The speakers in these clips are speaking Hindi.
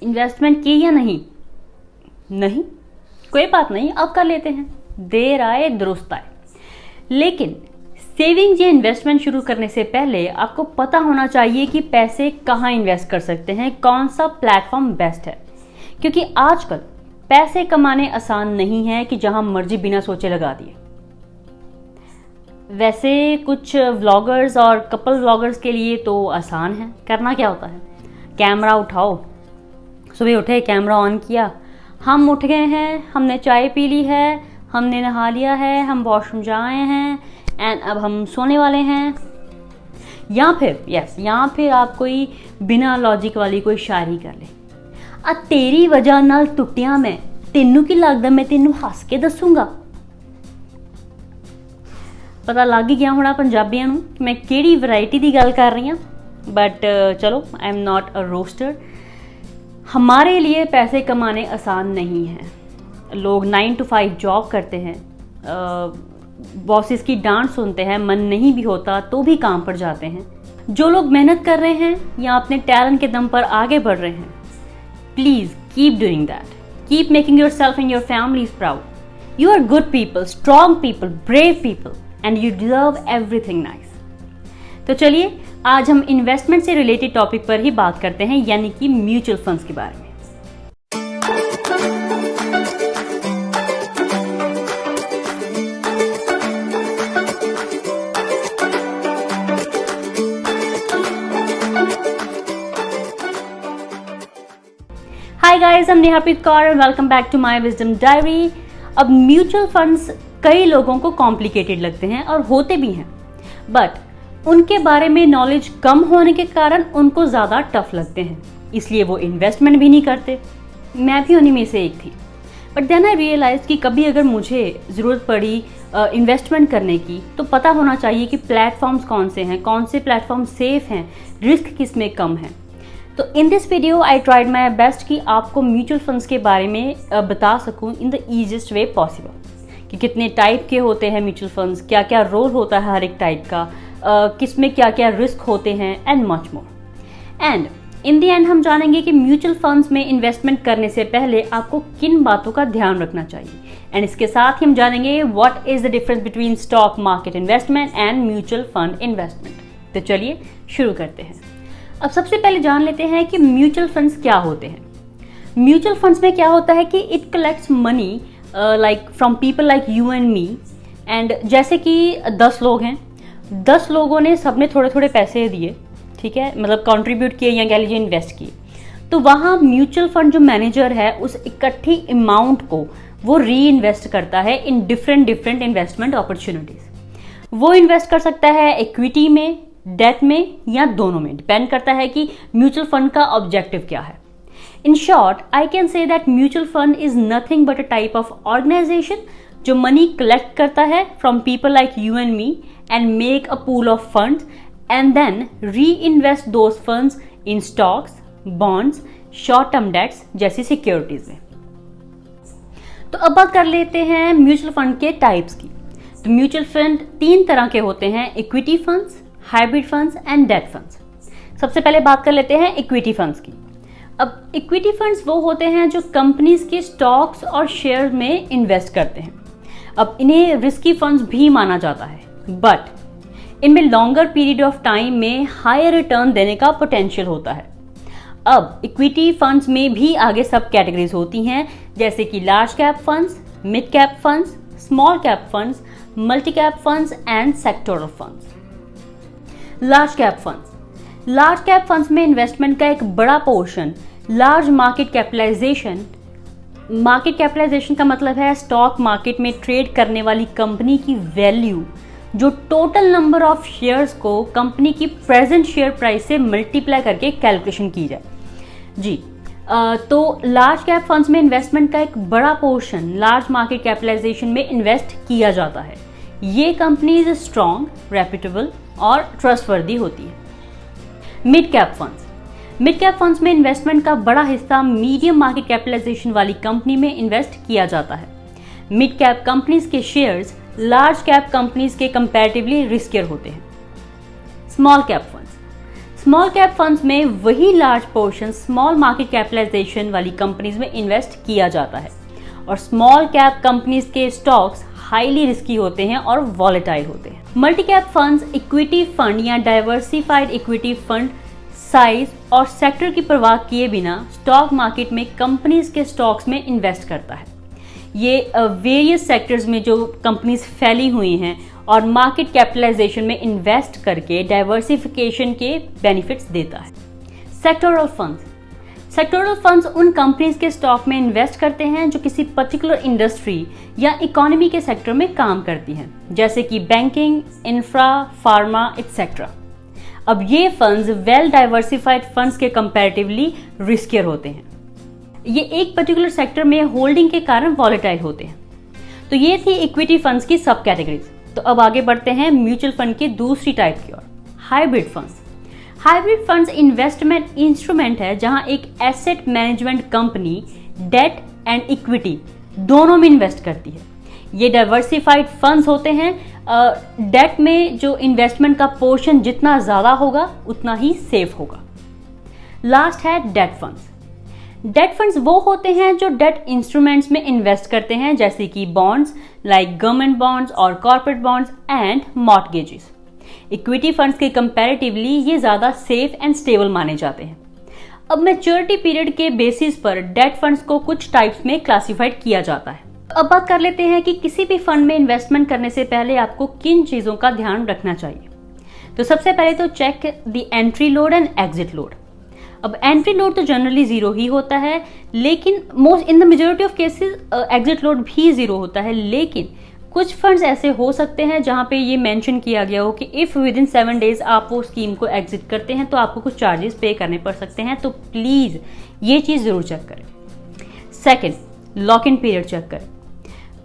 इन्वेस्टमेंट की या नहीं? नहीं, कोई बात नहीं, अब कर लेते हैं, देर आए दुरुस्त आए। लेकिन सेविंग्स या इन्वेस्टमेंट शुरू करने से पहले आपको पता होना चाहिए कि पैसे कहाँ इन्वेस्ट कर सकते हैं, कौन सा प्लेटफॉर्म बेस्ट है। क्योंकि आजकल पैसे कमाने आसान नहीं है कि जहां मर्जी बिना सोचे लगा दिए। वैसे कुछ व्लॉगर्स और कपल व्लॉगर्स के लिए तो आसान है। करना क्या होता है, कैमरा उठाओ, सुबह उठे कैमरा ऑन किया, हम उठ गए हैं, हमने चाय पी ली है, हमने नहा लिया है, हम वॉशरूम जा आए हैं एंड अब हम सोने वाले हैं। या फिर आप कोई बिना लॉजिक वाली कोई शायरी कर ले, आ तेरी वजह नाल टुटिया मैं, तेनू की लगदा मैं तेनू हस के दसूंगा। पता लग ही गया होना पंजाबियों नूं कि मैं किहड़ी वैरायटी की गल कर रही हूँ। बट चलो, I am not a roaster. हमारे लिए पैसे कमाने आसान नहीं है। लोग 9 to 5 जॉब करते हैं, बॉसेस की डांट सुनते हैं, मन नहीं भी होता तो भी काम पर जाते हैं। जो लोग मेहनत कर रहे हैं या अपने टैलेंट के दम पर आगे बढ़ रहे हैं, please keep doing that, keep making yourself and your families proud. You are good people, strong people, brave people and you deserve everything nice. तो चलिए आज हम इन्वेस्टमेंट से रिलेटेड टॉपिक पर ही बात करते हैं, यानी कि म्यूचुअल फंड्स के बारे में। Hi guys, I am Nehapreet Kaur and welcome back to my wisdom diary. अब म्यूचुअल फंड्स कई लोगों को कॉम्प्लिकेटेड लगते हैं और होते भी हैं, बट उनके बारे में नॉलेज कम होने के कारण उनको ज़्यादा टफ लगते हैं, इसलिए वो इन्वेस्टमेंट भी नहीं करते। मैं भी उन्हीं में से एक थी। बट देन आई रियलाइज कि कभी अगर मुझे ज़रूरत पड़ी इन्वेस्टमेंट करने की, तो पता होना चाहिए कि प्लेटफॉर्म्स कौन से हैं, कौन से प्लेटफॉर्म सेफ हैं, रिस्क किस में कम है। तो in this video I tried my best कि आपको म्यूचुअल फंड्स के बारे में बता सकूं in the easiest way possible, कि कितने टाइप के होते हैं म्यूचुअल फंड्स, क्या क्या रोल होता है हर एक टाइप का, किस में क्या क्या रिस्क होते हैं and much more. And in the end हम जानेंगे कि म्यूचुअल फंड्स में इन्वेस्टमेंट करने से पहले आपको किन बातों का ध्यान रखना चाहिए। एंड इसके साथ ही हम जानेंगे what is the difference between stock market investment and mutual fund investment. तो चलिए शुरू करते हैं। अब सबसे पहले जान लेते हैं कि म्यूचुअल फंड्स क्या होते हैं। म्यूचुअल फंड्स में क्या होता है कि it collects money like from people like you and me. And जैसे कि 10 लोग हैं, 10 लोगों ने सबने थोड़े थोड़े पैसे दिए, ठीक है, मतलब कंट्रीब्यूट किए या कह लीजिए इन्वेस्ट किए, तो वहाँ म्यूचुअल फंड जो मैनेजर है उस इकट्ठी अमाउंट को वो री इन्वेस्ट करता है इन डिफरेंट इन्वेस्टमेंट अपॉर्चुनिटीज। वो इन्वेस्ट कर सकता है इक्विटी में, डेट में या दोनों में, डिपेंड करता है कि म्यूचुअल फंड का ऑब्जेक्टिव क्या है। In short I can say that mutual fund is nothing but a type of organisation जो मनी कलेक्ट करता है from people like you and me and make a pool of funds and then reinvest those funds in stocks, bonds, short term debts जैसी सिक्योरिटीज में। तो अब बात कर लेते हैं म्यूचुअल फंड के टाइप्स की। तो म्यूचुअल फंड 3 तरह के होते हैं, equity funds, hybrid funds and date funds. सबसे पहले बात कर लेते हैं इक्विटी फंड्स की। अब इक्विटी फंड्स वो होते हैं जो कंपनीज के स्टॉक्स और शेयर में इन्वेस्ट करते हैं। अब इन्हें रिस्की फंड्स भी माना जाता है, बट इनमें लॉन्गर पीरियड ऑफ टाइम में हायर रिटर्न देने का पोटेंशियल होता है। अब इक्विटी फंड्स में भी आगे सब कैटेगरीज होती हैं, जैसे कि large cap funds, mid cap funds, small cap funds, multi cap funds and sectoral funds. Large cap funds में इन्वेस्टमेंट का एक बड़ा पोर्शन लार्ज मार्केट कैपिटलाइजेशन का मतलब है स्टॉक मार्केट में ट्रेड करने वाली कंपनी की वैल्यू जो टोटल नंबर ऑफ शेयर्स को कंपनी की प्रेजेंट शेयर प्राइस से मल्टीप्लाई करके कैलकुलेशन की जाए। जी, तो लार्ज कैप फंड्स में इन्वेस्टमेंट का एक बड़ा पोर्शन लार्ज मार्केट कैपिटलाइजेशन में इन्वेस्ट किया जाता है। ये कंपनीज स्ट्रॉन्ग, रेप्यूटेबल और ट्रस्टवर्दी होती है। मिड कैप फंड्स में इन्वेस्टमेंट का बड़ा हिस्सा मीडियम मार्केट कैपिटलाइजेशन वाली कंपनी में इन्वेस्ट किया जाता है। मिड कैप कंपनीज के शेयर्स लार्ज कैप कंपनीज के कंपैरेटिवली रिस्कियर होते हैं। स्मॉल स्मॉल कैप फंड्स में वही large portion small market capitalisation वाली कंपनीज में इन्वेस्ट किया जाता है और स्मॉल कैप कंपनीज के स्टॉक्स हाईली रिस्की होते हैं और वॉलेटाइल होते हैं। Multi cap funds equity fund या डाइवर्सिफाइड इक्विटी फंड साइज और सेक्टर की परवाह किए बिना स्टॉक मार्केट में कंपनीज के स्टॉक्स में इन्वेस्ट करता है। ये वेरियस सेक्टर्स में जो कंपनीज फैली हुई हैं और मार्केट कैपिटलाइजेशन में इन्वेस्ट करके डाइवर्सिफिकेशन के बेनिफिट्स देता है। सेक्टोरल फंड्स उन कंपनीज के स्टॉक में इन्वेस्ट करते हैं जो किसी पर्टिकुलर इंडस्ट्री या इकोनॉमी के सेक्टर में काम करती हैं, जैसे कि बैंकिंग, इंफ्रा, फार्मा एक्सेट्रा। अब ये फंड्स वेल डाइवर्सिफाइड फंड्स के कंपैरेटिवली रिस्कियर होते हैं। ये एक पर्टिकुलर सेक्टर में होल्डिंग के कारण वॉलेटाइल होते हैं। तो ये थी इक्विटी फंड्स की सब कैटेगरीज। तो अब आगे बढ़ते हैं म्यूचुअल फंड की दूसरी टाइप की ओर, हाइब्रिड फंड्स इन्वेस्टमेंट इंस्ट्रूमेंट है जहां एक asset management company debt and equity दोनों में इन्वेस्ट करती है। ये डाइवर्सिफाइड फंड्स होते हैं। डेट में जो इन्वेस्टमेंट का पोर्शन जितना ज़्यादा होगा उतना ही सेफ होगा। लास्ट है डेट फंड्स वो होते हैं जो डेट इंस्ट्रूमेंट्स में इन्वेस्ट करते हैं, जैसे कि बॉन्ड्स लाइक गवर्नमेंट बॉन्ड्स और corporate bonds and mortgages. Equity funds के कंपैरेटिवली ये ज़्यादा सेफ एंड स्टेबल माने जाते हैं। अब मैच्योरिटी पीरियड के बेसिस पर डेट फंड्स को कुछ टाइप्स में क्लासिफाइड किया जाता है। अब बात कर लेते हैं कि किसी भी फंड में इन्वेस्टमेंट करने से पहले आपको किन चीज़ों का ध्यान रखना चाहिए। तो सबसे पहले तो check the entry load and exit load. अब एंट्री लोड तो जनरली जीरो ही होता है, लेकिन most in the majority of cases exit load भी जीरो होता है। लेकिन कुछ फंड्स ऐसे हो सकते हैं जहां पे ये मेंशन किया गया हो कि इफ़ विद इन 7 डेज आप वो स्कीम को एग्जिट करते हैं तो आपको कुछ चार्जेस पे करने पड़ सकते हैं। तो प्लीज़ ये चीज़ ज़रूर चेक करें। Second, lock in period check करें।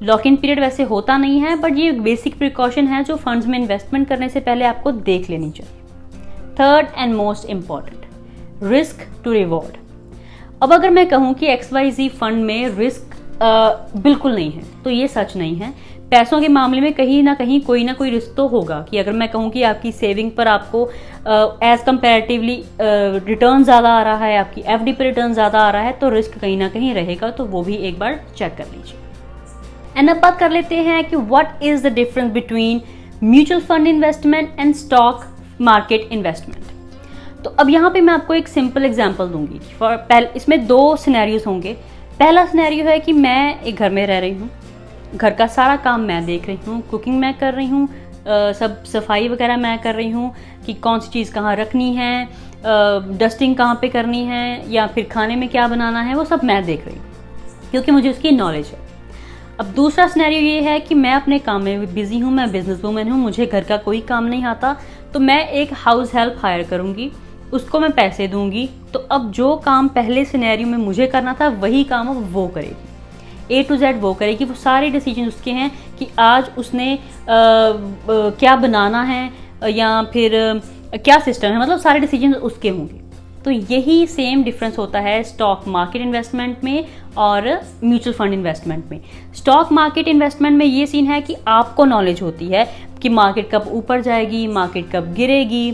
लॉक इन पीरियड वैसे होता नहीं है, बट ये बेसिक प्रिकॉशन है जो फंड्स में इन्वेस्टमेंट करने से पहले आपको देख लेनी चाहिए। Third and most important, risk to reward. अब अगर मैं कहूँ कि XYZ फंड में रिस्क बिल्कुल नहीं है तो ये सच नहीं है। पैसों के मामले में कहीं ना कहीं कोई ना कोई रिस्क तो होगा कि अगर मैं कहूँ कि आपकी सेविंग पर आपको एज कंपैरेटिवली रिटर्न ज़्यादा आ रहा है, आपकी FD पर रिटर्न ज़्यादा आ रहा है, तो रिस्क कहीं ना कहीं रहेगा। तो वो भी एक बार चेक कर लीजिए। एंड अब बात कर लेते हैं कि what is the difference between mutual fund investment and stock market investment. तो अब यहाँ पे मैं आपको एक सिंपल एग्जांपल दूंगी। इसमें 2 सिनेरियोज होंगे। पहला सिनेरियो है कि मैं एक घर में रह रही हूँ, घर का सारा काम मैं देख रही हूँ, कुकिंग मैं कर रही हूँ, सब सफाई वगैरह मैं कर रही हूँ कि कौन सी चीज़ कहाँ रखनी है, डस्टिंग कहाँ पे करनी है, या फिर खाने में क्या बनाना है, वो सब मैं देख रही हूँ क्योंकि मुझे उसकी नॉलेज है। अब दूसरा सिनेरियो ये है कि मैं अपने काम में बिजी हूँ, मैं बिजनेस वूमेन हूँ, मुझे घर का कोई काम नहीं आता, तो मैं एक हाउस हेल्प हायर करूँगी, उसको मैं पैसे दूंगी। तो अब जो काम पहले सिनेरियो में मुझे करना था वही काम अब वो करेगी, A to Z वो करेगी। वो सारे डिसीजन उसके हैं कि आज उसने क्या बनाना है या फिर क्या सिस्टम है, मतलब सारे डिसीजन उसके होंगे। तो यही सेम डिफरेंस होता है स्टॉक मार्केट इन्वेस्टमेंट में और म्यूचुअल फंड इन्वेस्टमेंट में। स्टॉक मार्केट इन्वेस्टमेंट में ये सीन है कि आपको नॉलेज होती है कि मार्केट कब ऊपर जाएगी, मार्केट कब गिरेगी,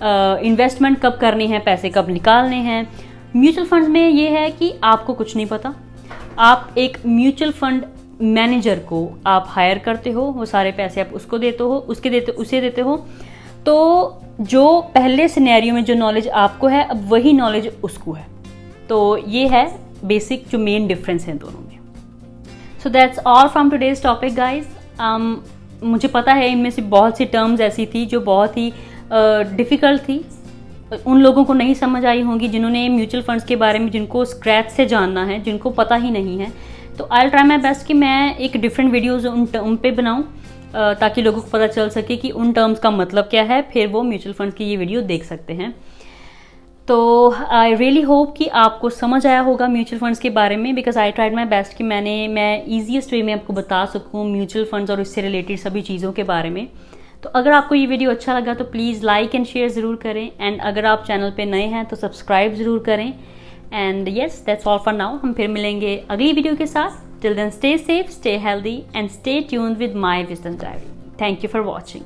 इन्वेस्टमेंट कब करनी है, पैसे कब निकालने हैं। म्यूचुअल फंड्स में ये है कि आपको कुछ नहीं पता, आप एक म्यूचुअल फंड मैनेजर को आप हायर करते हो, वो सारे पैसे आप उसको देते हो, उसे देते हो। तो जो पहले सिनेरियो में जो नॉलेज आपको है अब वही नॉलेज उसको है। तो ये है बेसिक जो मेन डिफरेंस है दोनों में। So that's all from today's topic guys. मुझे पता है इनमें से बहुत सी टर्म्स ऐसी थी जो बहुत ही डिफ़िकल्ट थी, उन लोगों को नहीं समझ आई होंगी जिन्होंने म्यूचुअल फंड्स के बारे में, जिनको स्क्रैच से जानना है, जिनको पता ही नहीं है। तो I will try my best कि मैं एक डिफरेंट वीडियोज़ उन पे बनाऊँ ताकि लोगों को पता चल सके कि उन टर्म्स का मतलब क्या है, फिर वो म्यूचुअल फंड्स की ये वीडियो देख सकते हैं। तो आई रियली होप कि आपको समझ आया होगा म्यूचुअल फंड्स के बारे में, because I tried my best कि मैं ईजीएस्ट वे में आपको बता सकूँ म्यूचुअल फंड्स और इससे रिलेटेड सभी चीज़ों के बारे में। तो अगर आपको ये वीडियो अच्छा लगा तो प्लीज़ लाइक एंड शेयर ज़रूर करें, एंड अगर आप चैनल पे नए हैं तो सब्सक्राइब ज़रूर करें। And yes, that's all for now. हम फिर मिलेंगे अगली वीडियो के साथ। Till then stay safe, stay healthy and stay tuned with my wisdom Diary. Thank you for watching.